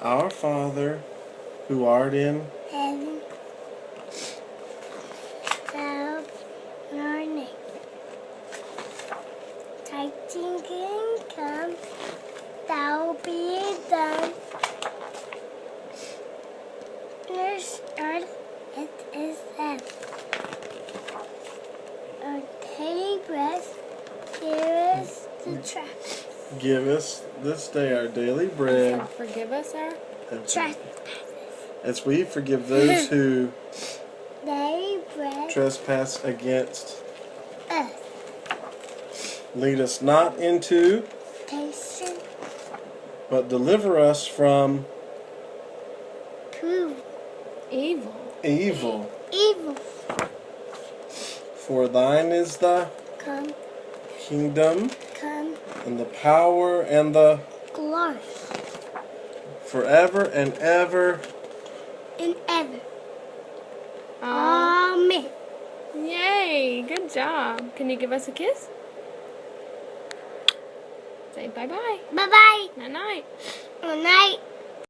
Our Father, who art in heaven, hallowed be your name. Thy kingdom come, thou be done. Earth as it is heaven. Our daily bread, give us the trespasses. Give us this day our daily bread, And forgive us our as we forgive those who Daily bread, trespass against. us. Lead us not into, Temptation, but deliver us from prove evil. evil. evil. For thine is the Come, kingdom, come, and the power, and the glory, forever and ever. and ever. Oh, Amen. yay! Good job. Can you give us a kiss? Say bye-bye. Bye-bye. Night-night. Good night.